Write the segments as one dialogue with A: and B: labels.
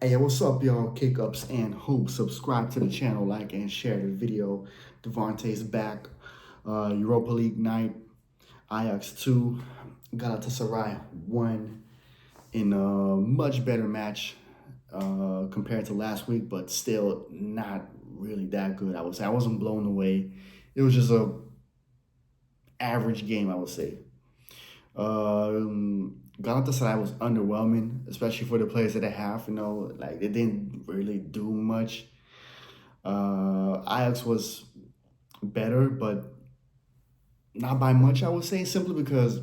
A: Hey, what's up, y'all? Kick-ups and hoops. Subscribe to the channel, like and share the video. Devontae's back. Europa League night. AJAX 2. Galatasaray 1 in a much better match compared to last week, but still not really that good, I would say. I wasn't blown away. It was just a average game, I would say. Galatasaray was underwhelming, especially for the players that they have. Like they didn't really do much. Ajax was better, but not by much, I would say, simply because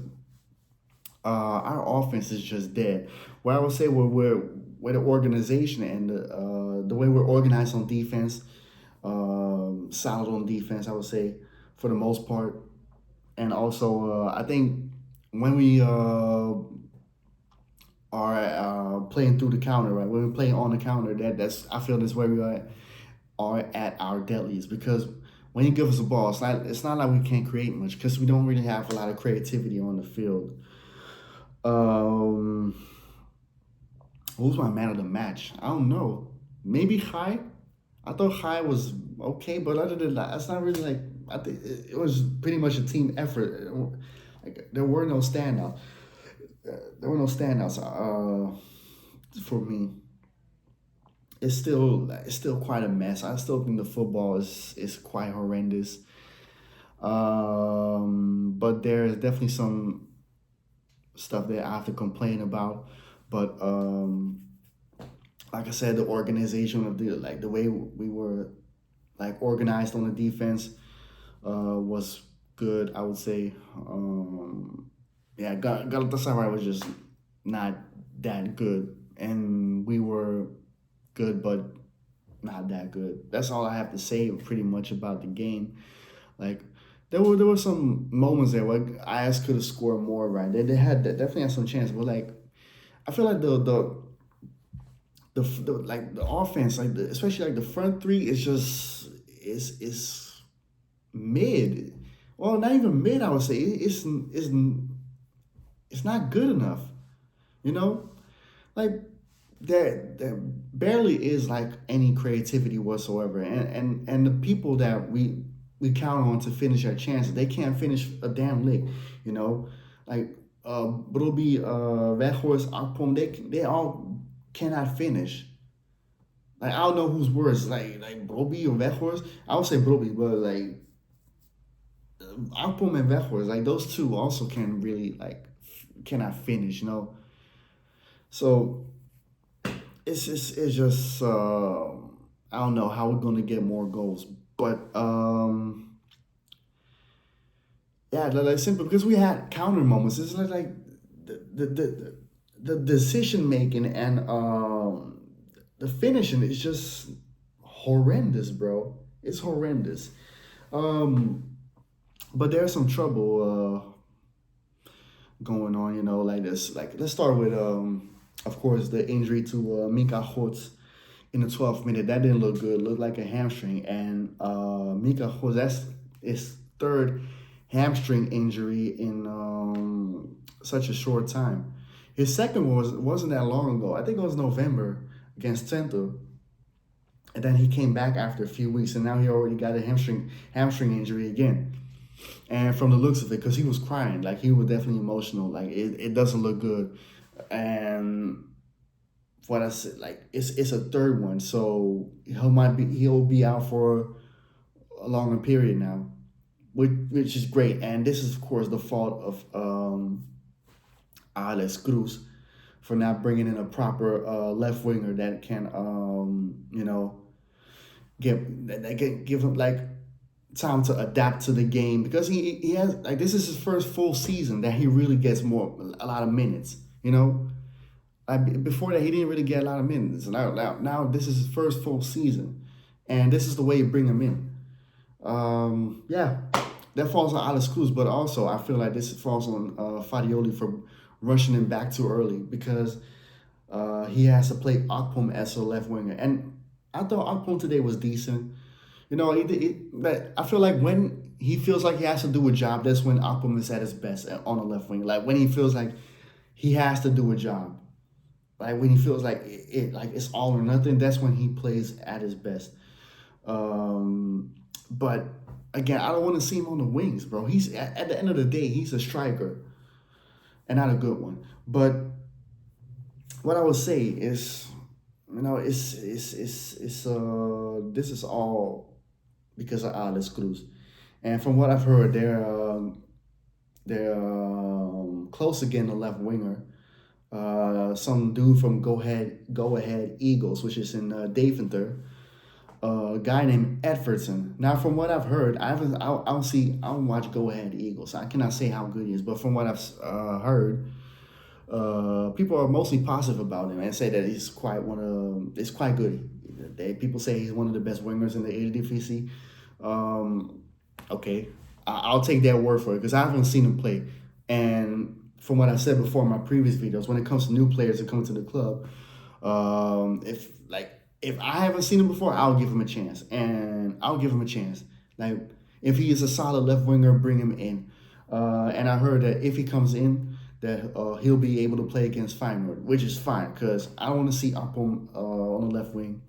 A: our offense is just dead. What I would say we're the organization and the way we're organized on defense, solid on defense, I would say, for the most part. And also, I think when we are playing through the counter, right? When we play on the counter, that's I feel that's where we are at our deadliest, because when you give us a ball, it's not like we can't create much because we don't really have a lot of creativity on the field. Um, who's my man of the match? I don't know. Maybe High. I thought High was okay, but other than that, it's not really like I think it was pretty much a team effort. Like there were no standouts. There were no standouts for me. It's still quite a mess. I still think the football is quite horrendous. But there is definitely some stuff that I have to complain about. But like I said, the organization of the way we were like organized on the defense was good, I would say. Yeah, Galatasaray was just not that good, and we were good, but not that good. That's all I have to say pretty much about the game. Like there were some moments there where IS could have scored more. Right, they definitely had some chance, but like I feel like the offense, like especially like the front three, is just is mid. Well, not even mid. I would say it's not good enough. You know, like there barely is like any creativity whatsoever, and the people that we count on to finish our chances, they can't finish a damn lick. You know, like Broby, Weghorst, Akpom, they all cannot finish. Like I don't know who's worse, like Broby or Weghorst. I would say Broby, but like Akpom and Weghorst, like those two also can really like cannot finish. So it's just I don't know how we're gonna get more goals, but yeah, like simple because we had counter moments. It's like the decision making and the finishing is just horrendous, bro. It's horrendous. Um, but there's some trouble going on, like this. Like let's start with of course, the injury to Mika Holtz in the 12th minute. That didn't look good. It looked like a hamstring. And Mika Holtz, that's his third hamstring injury in such a short time. His second one wasn't that long ago. I think it was November against Tento. And then he came back after a few weeks, and now he already got a hamstring injury again. And from the looks of it, because he was crying, like he was definitely emotional. Like it doesn't look good. And what I said, like it's a third one, so he'll be out for a longer period now, which is great. And this is of course the fault of Alex Cruz for not bringing in a proper left winger that can that can give him like time to adapt to the game, because he has like this is his first full season that he really gets a lot of minutes. Before that, he didn't really get a lot of minutes. Now this is his first full season, and this is the way you bring him in. Yeah, that falls on Alex Cruz, but also I feel like this falls on Fadioli for rushing him back too early, because he has to play Akpom as a left winger, and I thought Akpom today was decent. But I feel like when he feels like he has to do a job, that's when Akpom is at his best on the left wing. Like when he feels like he has to do a job. like when he feels like like it's all or nothing, that's when he plays at his best. But again, I don't want to see him on the wings, bro. He's at the end of the day, he's a striker and not a good one. But what I would say is, this is all because of Alex Cruz, and from what I've heard, they're close to getting a left winger. Some dude from Go Ahead Eagles, which is in Deventer. A guy named Edfordson. Now, from what I've heard, I don't watch Go Ahead Eagles. I cannot say how good he is, but from what I've heard, people are mostly positive about him and say that it's quite good. People say he's one of the best wingers in the Eredivisie. Um, okay, I'll take their word for it because I haven't seen him play. And from what I said before in my previous videos, when it comes to new players that come to the club, if I haven't seen him before, I'll give him a chance, and I'll give him a chance. Like if he is a solid left winger, bring him in. And I heard that if he comes in, that he'll be able to play against Feyenoord, which is fine because I don't want to see Appom on the left wing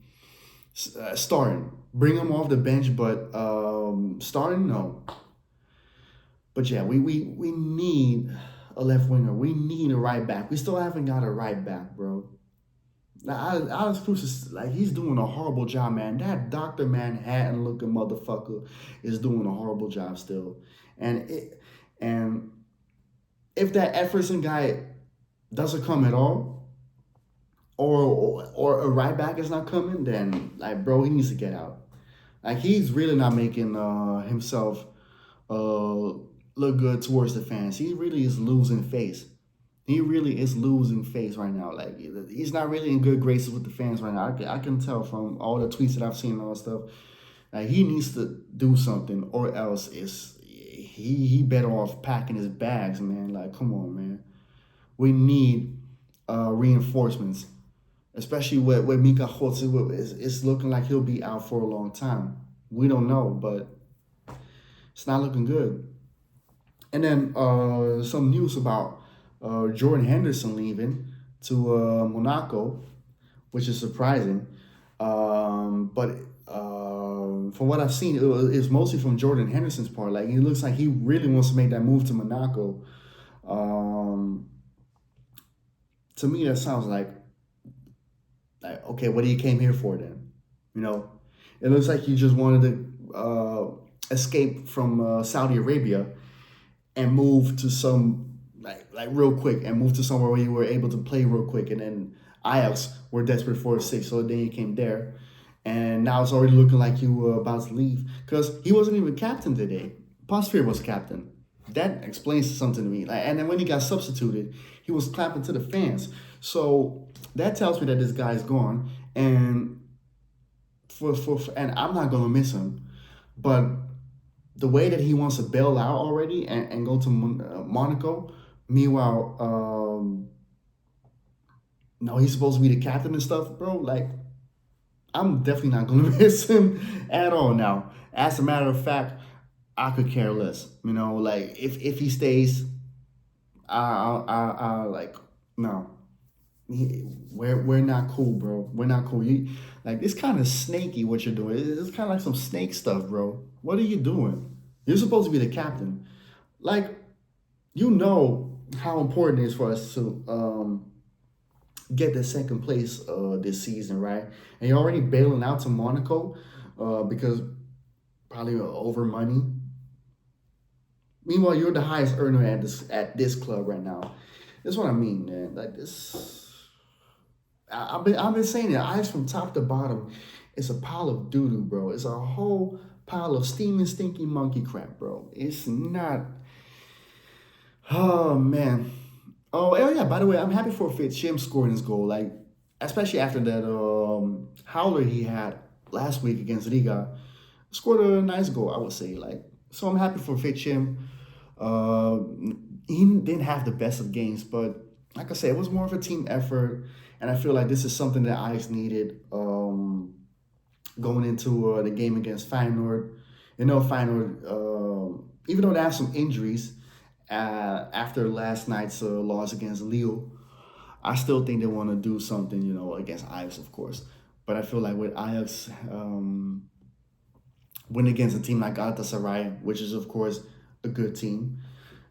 A: starting. Bring him off the bench, but starting no. But yeah, we need a left winger. We need a right back. We still haven't got a right back, bro. Now, Alex Cruz is like he's doing a horrible job, man. That Dr. Manhattan looking motherfucker is doing a horrible job still. And if that Efferson guy doesn't come at all, or a right back is not coming, then like bro, he needs to get out. Like he's really not making himself look good towards the fans. He really is losing face. He really is losing face right now. Like he's not really in good graces with the fans right now. I can tell from all the tweets that I've seen and all that stuff. Like he needs to do something, or else he better off packing his bags, man. Like come on, man. We need reinforcements, especially with Mika Holtz. It's looking like he'll be out for a long time. We don't know, but it's not looking good. And then some news about Jordan Henderson leaving to Monaco, which is surprising. But from what I've seen, it's mostly from Jordan Henderson's part. Like, it looks like he really wants to make that move to Monaco. To me, that sounds like okay, what he came here for then? You know, it looks like he just wanted to escape from Saudi Arabia and move to some like real quick and move to somewhere where you were able to play real quick. And then Ajax were desperate for a six, so then he came there. And now it's already looking like you were about to leave because he wasn't even captain today. Pasveer was captain. That explains something to me. Like, and then when he got substituted, he was clapping to the fans. So that tells me that this guy's gone. And and I'm not gonna miss him, but the way that he wants to bail out already and go to Monaco, meanwhile, no, he's supposed to be the captain and stuff, bro. Like, I'm definitely not gonna miss him at all now. As a matter of fact, I could care less. You know, like if he stays, I like no. We're not cool, bro. We're not cool. Like this kind of snaky what you're doing. It's kind of like some snake stuff, bro. What are you doing? You're supposed to be the captain. Like, you know how important it is for us to get the second place this season, right? And you're already bailing out to Monaco because probably over money. Meanwhile, you're the highest earner at this club right now. That's what I mean, man. Like this. I've been saying it. Eyes from top to bottom, it's a pile of doo doo, bro. It's a whole pile of steaming, stinky monkey crap, bro. It's not. Oh man. Oh yeah. By the way, I'm happy for Fitchim scoring his goal. Like, especially after that howler he had last week against Riga, scored a nice goal. I would say. Like, so I'm happy for Fitchim. He didn't have the best of games, but like I said, it was more of a team effort. And I feel like this is something that Ajax needed going into the game against Feyenoord. You know, Feyenoord, even though they have some injuries after last night's loss against Lille, I still think they want to do something, against Ajax, of course. But I feel like with Ajax, win against a team like Galatasaray, which is of course a good team,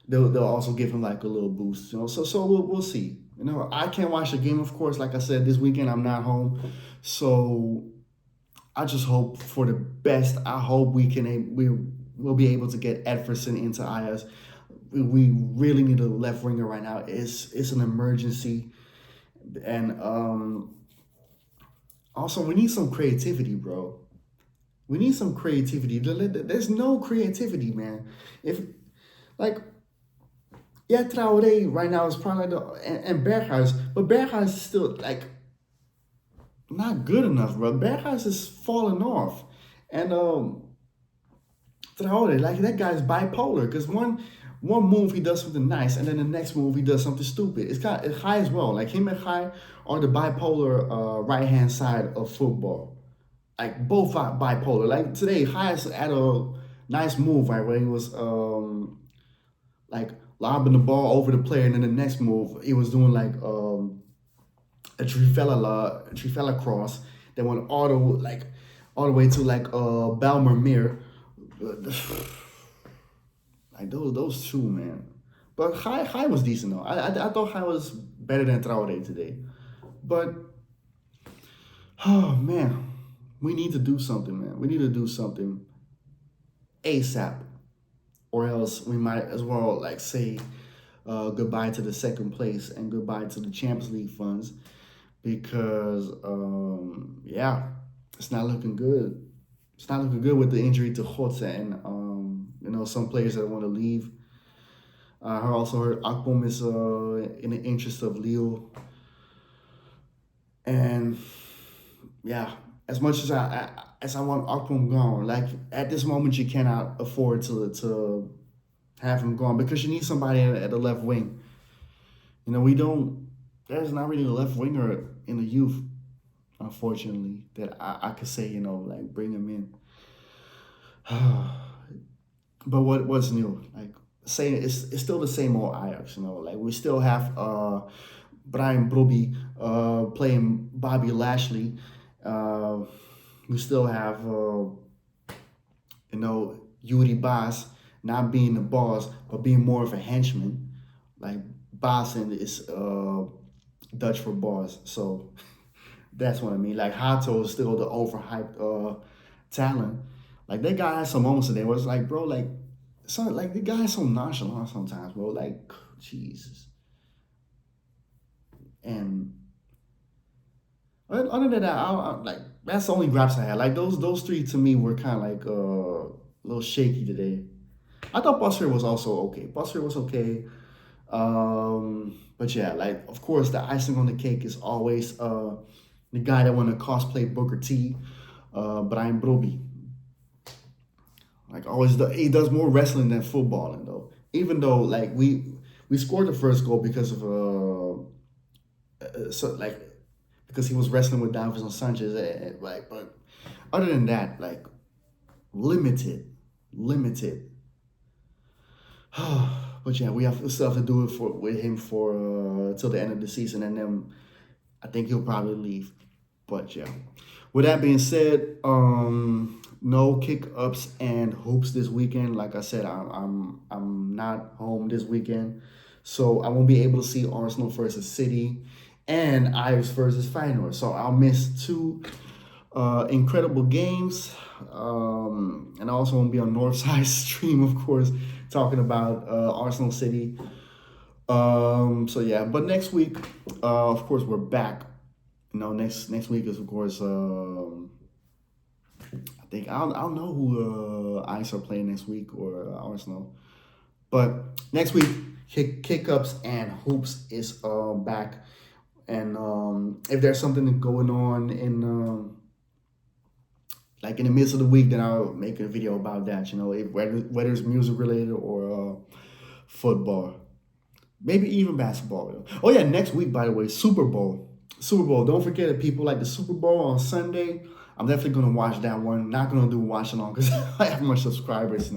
A: they'll also give him like a little boost, So we'll see. I can't watch the game, of course. Like I said, this weekend I'm not home, so I just hope for the best. I hope we will be able to get Edferson into Ajax. We really need a left winger right now. It's an emergency, and also we need some creativity, bro. We need some creativity. There's no creativity, man. If like yeah, Traore right now is probably and Berghuis, but Berghuis is still like not good enough, bro. Berghuis is falling off, and Traore, like that guy's bipolar. Because one move he does something nice, and then the next move he does something stupid. It's High as well. Like him and High are the bipolar right hand side of football. Like both are bipolar. Like today, High had a nice move, right, where he was like lobbing the ball over the player, and then the next move he was doing like a Trifella cross that went all the way to like Balmermere. Like those two, man. But High was decent though. I thought High was better than Traore today. But oh man, we need to do something, man. We need to do something ASAP, or else we might as well like say goodbye to the second place and goodbye to the Champions League funds because yeah, it's not looking good. It's not looking good with the injury to Jose and some players that want to leave. I also heard Akpom is in the interest of Lille, and yeah, as much as I want Akpom gone, like at this moment you cannot afford to have him gone because you need somebody at the left wing. We don't. There's not really a left winger in the youth, unfortunately, that I could say like bring him in. But what's new? Like saying it's still the same old Ajax. Like we still have Brian Broby playing Bobby Lashley. We still have Yuri Baas not being the boss but being more of a henchman. Like Baasen is Dutch for boss, so that's what I mean. Like Hato is still the overhyped talent. Like that guy has some moments today where it's like, bro, like the guy is so nonchalant sometimes, bro. Like Jesus. And other than that, like that's the only grabs I had. Like those three to me were kind of like a little shaky today. I thought Buster was also okay. Buster was okay. But yeah, like of course the icing on the cake is always the guy that want to cosplay Booker T, Brian Broby. Like always, he does more wrestling than footballing though. Even though like we scored the first goal because of so like because he was wrestling with Davison Sanchez, like but other than that, like limited. But yeah, we still have to do it with him for till the end of the season, and then I think he'll probably leave. But yeah, with that being said, no kick ups and hoops this weekend. Like I said, I'm not home this weekend, so I won't be able to see Arsenal versus City and Ajax versus Feyenoord. So I'll miss two incredible games, and I also won't be on Northside stream, of course, talking about Arsenal City. So yeah, but next week, of course, we're back. Next week is of course. I think I'll know who Ice are playing next week or Arsenal. But next week, kick ups and hoops is back, and if there's something going on in like in the midst of the week, then I'll make a video about that. Whether it's music related or football, maybe even basketball. Oh yeah, next week, by the way, Super Bowl. Super Bowl. Don't forget that people like the Super Bowl on Sunday. I'm definitely gonna watch that one. Not gonna do watch along because I have much subscribers.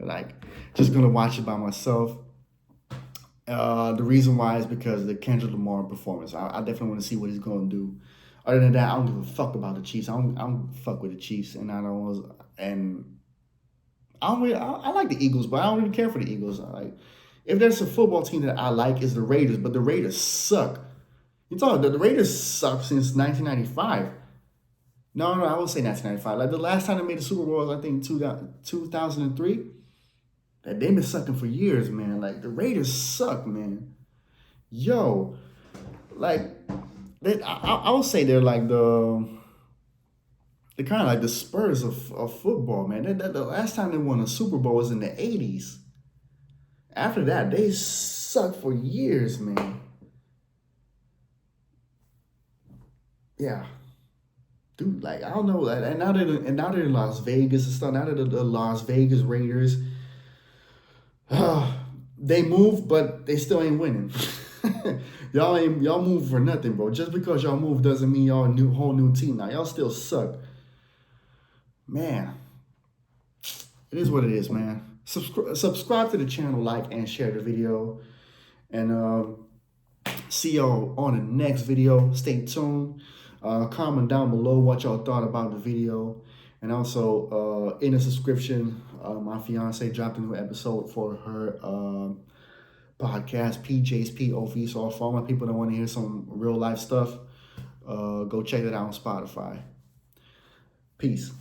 A: Like just gonna watch it by myself. The reason why is because the Kendrick Lamar performance. I definitely want to see what he's going to do. Other than that, I don't give a fuck about the Chiefs. I don't fuck with the Chiefs, and I don't. And I don't really. I like the Eagles, but I don't really care for the Eagles. If there's a football team that I like, is the Raiders, but the Raiders suck. You talk the Raiders suck since 1995. No, no, I would say 1995. Like the last time they made the Super Bowl was I think 2003. Like they've been sucking for years, man. Like the Raiders suck, man. Yo, like I would say they're like they're kind of like the Spurs of football, man. The last time they won a Super Bowl was in the 80s. After that, they sucked for years, man. Yeah, dude. Like I don't know. And now they're in Las Vegas and stuff. Now they're the Las Vegas Raiders. They move, but they still ain't winning. Y'all move for nothing, bro. Just because y'all move doesn't mean y'all a whole new team now. Y'all still suck, man. It is what it is, man. Subscribe to the channel, like and share the video, and see y'all on the next video. Stay tuned. Comment down below what y'all thought about the video, and also in the subscription, my fiance dropped a new episode for her podcast, PJ's POV. So for all my people that want to hear some real life stuff, go check it out on Spotify. Peace.